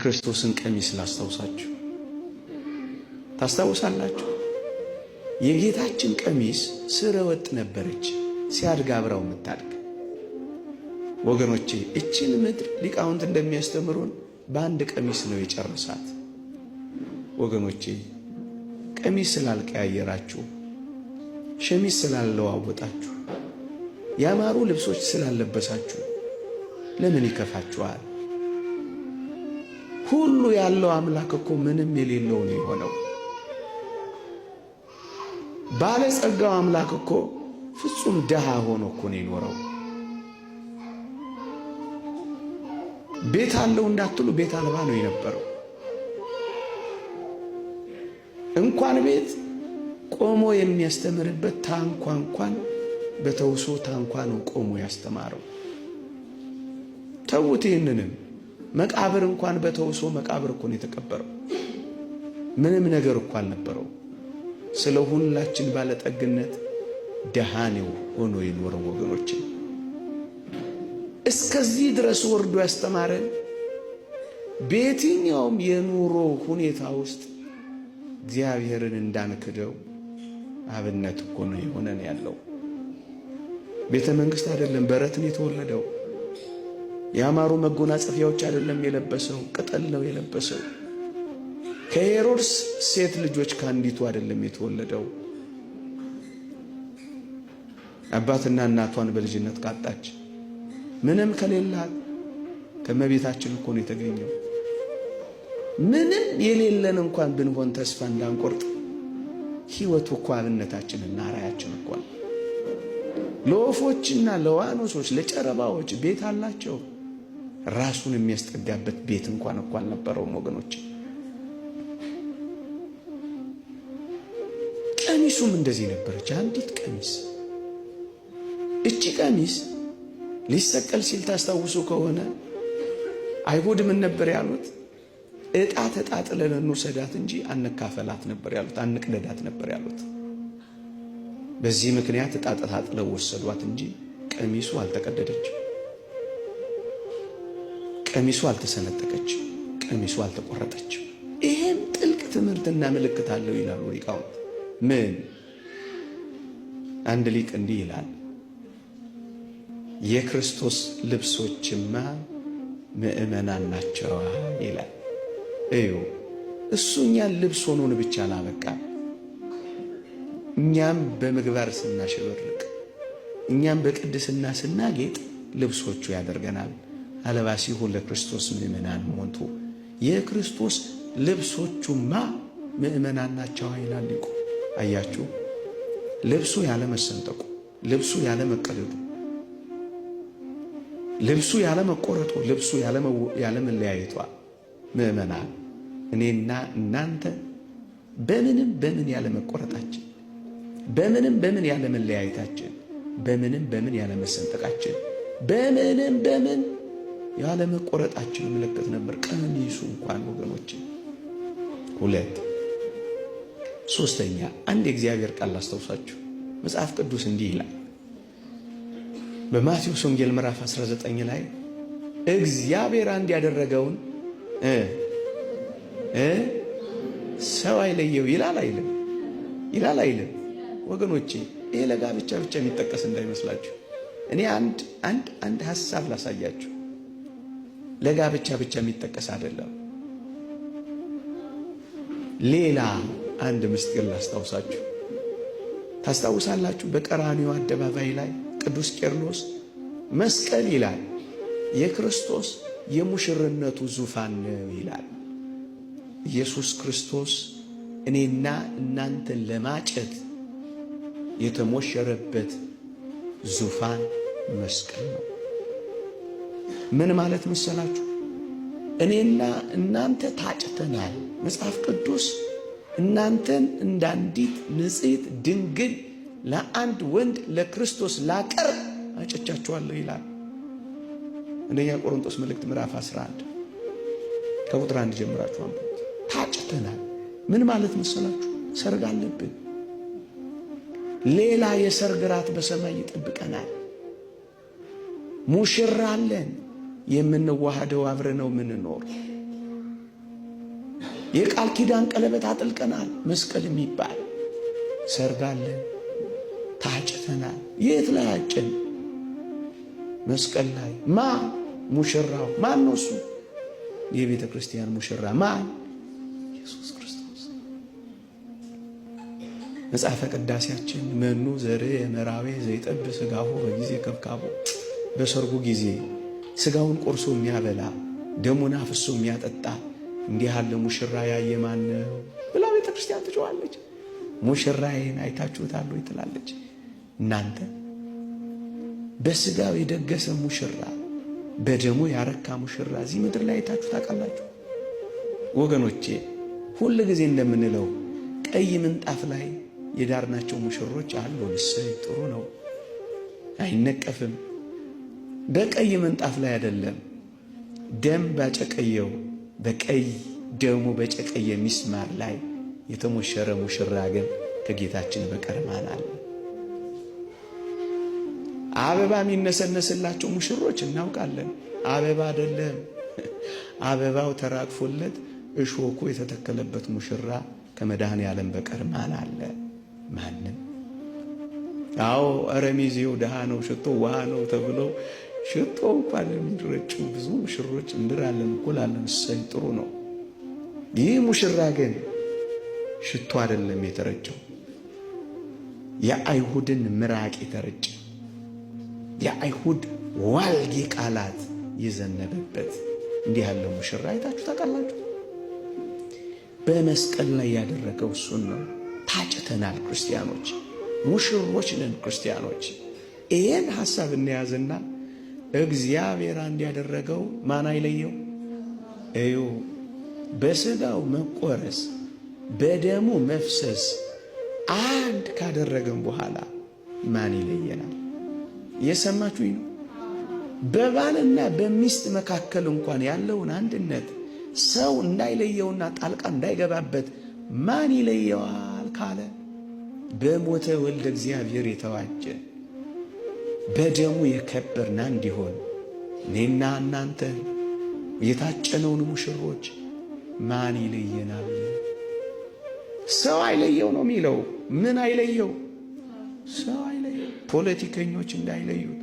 ክርስቶስን ቀሚስ ላስታውሳችሁ። ታስታውሳላችሁ? የጌታችን ቀሚስ ስረ ወጥ ነበረች፣ ሲያድግ አብራው የምታድግ። ወገኖቼ እችን ምድር ሊቃውንት እንደሚያስተምሩን በአንድ ቀሚስ ነው የጨረሳት። ወገኖቼ ቀሚስ ስላልቀያየራችሁ፣ ሸሚዝ ስላለዋወጣችሁ፣ ያማሩ ልብሶች ስላለበሳችሁ ለምን ይከፋችኋል? ሁሉ ያለው አምላክ እኮ ምንም የሌለው ነው የሆነው። ባለጸጋው አምላክ እኮ ፍጹም ደሃ ሆኖ እኮ ነው የኖረው። ቤት አለው እንዳትሉ ቤት አልባ ነው የነበረው። እንኳን ቤት ቆሞ የሚያስተምርበት ታንኳ እንኳን በተውሶ ታንኳ ነው ቆሞ ያስተማረው። ተውት ይህንንም መቃብር እንኳን በተውሶ መቃብር እኮ ነው የተቀበረው። ምንም ነገር እኮ አልነበረው። ስለ ሁላችን ባለጠግነት ደሃ ነው ሆኖ የኖረው። ወገኖቼ እስከዚህ ድረስ ወርዶ ያስተማረን በየትኛውም የኑሮ ሁኔታ ውስጥ እግዚአብሔርን እንዳንክደው አብነት እኮ ነው የሆነን ያለው። ቤተ መንግስት አይደለም በረትን የተወለደው። ያማሩ መጎናጸፊያዎች አይደለም የለበሰው፣ ቅጠል ነው የለበሰው። ከሄሮድስ ሴት ልጆች ካንዲቱ አይደለም የተወለደው። አባትና እናቷን በልጅነት ካጣች ምንም ከሌላት ከመቤታችን እኮ ነው የተገኘው። ምንም የሌለን እንኳን ብንሆን ተስፋ እንዳንቆርጥ ሕይወቱ እኮ አብነታችንና ራያችን እኮ ነው። ለወፎችና ለዋኖሶች ለጨረባዎች ቤት አላቸው። ራሱን የሚያስጠጋበት ቤት እንኳን እኮ አልነበረውም። ወገኖች ቀሚሱም እንደዚህ ነበረች፣ አንዲት ቀሚስ። እቺ ቀሚስ ሊሰቀል ሲል ታስታውሱ ከሆነ አይሁድ ምን ነበር ያሉት? ዕጣ ተጣጥለን እንውሰዳት እንጂ አንካፈላት ነበር ያሉት፣ አንቅደዳት ነበር ያሉት። በዚህ ምክንያት ዕጣ ተጣጥለው ወሰዷት እንጂ ቀሚሱ አልተቀደደችም፣ ቀሚሱ አልተሰነጠቀችም፣ ቀሚሱ አልተቆረጠችም። ይሄም ጥልቅ ትምህርትና ምልክት አለው ይላሉ ሊቃውንት። ምን? አንድ ሊቅ እንዲህ ይላል፣ የክርስቶስ ልብሶችማ ምእመናን ናቸው ይላል። እዩ እሱ እኛን ልብስ ሆኖን ብቻ አላበቃም። እኛም በምግባር ስናሸበርቅ፣ እኛም በቅድስና ስናጌጥ ልብሶቹ ያደርገናል። አለባሲሁ ለክርስቶስ ምእመናን ሞንቱ፣ የክርስቶስ ልብሶቹማ ምእመናን ናቸው ይላል ሊቁ። አያችሁ፣ ልብሱ ያለ መሰንጠቁ፣ ልብሱ ያለ መቀደዱ፣ ልብሱ ያለ መቆረጡ፣ ልብሱ ያለ መለያየቷ ምእመናን እኔና እናንተ በምን ያለ መቆረጣችን፣ በምን ያለ መለያየታችን፣ በምን ያለ መሰንጠቃችን፣ በምን ያለ መቆረጣችን ምልክት ነበር ቀሚሱ እንኳን ወገኖች። ሁለት ሶስተኛ አንድ የእግዚአብሔር ቃል አስታውሳችሁ። መጽሐፍ ቅዱስ እንዲህ ይላል በማቴዎስ ወንጌል ምዕራፍ 19 ላይ እግዚአብሔር አንድ ያደረገውን ሰው አይለየው ይላል አይልም? ይላል አይልም? ወገኖቼ ይሄ ለጋብቻ ብቻ የሚጠቀስ እንዳይመስላችሁ። እኔ አንድ ሐሳብ ላሳያችሁ። ለጋብቻ ብቻ የሚጠቀስ አይደለም። ሌላ አንድ ምስጢር ላስታውሳችሁ። ታስታውሳላችሁ? በቀራንዮ አደባባይ ላይ ቅዱስ ቄርሎስ መስቀል ይላል የክርስቶስ የሙሽርነቱ ዙፋን ነው ይላል። ኢየሱስ ክርስቶስ እኔና እናንተን ለማጨት የተሞሸረበት ዙፋን መስቀል ነው። ምን ማለት መሰላችሁ? እኔና እናንተ ታጭተናል። መጽሐፍ ቅዱስ እናንተን እንዳንዲት ንጽሕት ድንግል ለአንድ ወንድ ለክርስቶስ ላቀርብ አጨቻችኋለሁ ይላል። አንደኛ ቆሮንቶስ መልእክት ምዕራፍ 11 ከቁጥር 1 ጀምራችሁ አንብቡት። ታጭተናል ምን ማለት መሰላችሁ? ሰርግ አለብን። ሌላ የሰርግ ራት በሰማይ ይጠብቀናል። ሙሽራ አለን። የምንዋሃደው አብረነው ምንኖር የቃል ኪዳን ቀለበት አጥልቀናል። መስቀል የሚባል ሰርጋለን፣ ታጭተናል። የት ላይ አጭን? መስቀል ላይ። ማን? ሙሽራው። ማን ነው እሱ? የቤተ ክርስቲያን ሙሽራ ማን? ኢየሱስ ክርስቶስ። መጽሐፈ ቅዳሴያችን መኑ ዘርእ የመራዌ ዘይጠብ ሥጋሁ በጊዜ ከብካቦ፣ በሰርጉ ጊዜ ሥጋውን ቆርሶ የሚያበላ ደሙን አፍሶ የሚያጠጣ እንዲህ ያለ ሙሽራ ያየ ማን ነው ብላ ቤተ ክርስቲያን ትጮኻለች። ሙሽራዬን አይታችሁታል ወይ ትላለች። እናንተ በሥጋው የደገሰ ሙሽራ፣ በደሙ ያረካ ሙሽራ እዚህ ምድር ላይ አይታችሁ ታውቃላችሁ? ወገኖቼ ሁል ጊዜ እንደምንለው ቀይ ምንጣፍ ላይ የዳርናቸው ሙሽሮች አሉ። እሰይ ጥሩ ነው፣ አይነቀፍም። በቀይ ምንጣፍ ላይ አይደለም፣ ደም ባጨቀየው በቀይ ደሙ በጨቀየ ሚስማር ላይ የተሞሸረ ሙሽራ ግን ከጌታችን በቀር ማን አለ? አበባ የሚነሰነስላቸው ሙሽሮች እናውቃለን። አበባ አይደለም፣ አበባው ተራግፎለት እሾኩ የተተከለበት ሙሽራ ከመድኃኔ ዓለም በቀር ማን አለ? ማንም። አዎ ኧረ ሚዜው ድሃ ነው፣ ሽቶ ውሃ ነው ተብለው ሽቶ እንኳን የሚረጩ ብዙ ሙሽሮች እንድራለን እኮላለን። እሰይ ጥሩ ነው። ይህ ሙሽራ ግን ሽቶ አይደለም የተረጨው፣ የአይሁድን ምራቅ የተረጨ፣ የአይሁድ ዋልጌ ቃላት የዘነበበት እንዲህ ያለው ሙሽራ አይታችሁ ታውቃላችሁ? በመስቀል ላይ ያደረገው እሱን ነው። ታጭተናል ክርስቲያኖች፣ ሙሽሮች ነን ክርስቲያኖች። ይህን ሐሳብ እንያዝና እግዚአብሔር አንድ ያደረገው ማን አይለየው? እዩ፣ በሥጋው መቆረስ በደሙ መፍሰስ አንድ ካደረገን በኋላ ማን ይለየናል? የሰማችሁኝ ነው። በባልና በሚስት መካከል እንኳን ያለውን አንድነት ሰው እንዳይለየውና ጣልቃ እንዳይገባበት ማን ይለየዋል ካለ በሞተ ወልደ እግዚአብሔር የተዋጀ በደሙ የከበርን እንዲሆን እኔና እናንተን የታጨነውን ሙሽሮች ማን ይለየናል? ሰው አይለየው ነው የሚለው። ምን አይለየው? ሰው አይለየው። ፖለቲከኞች እንዳይለዩት፣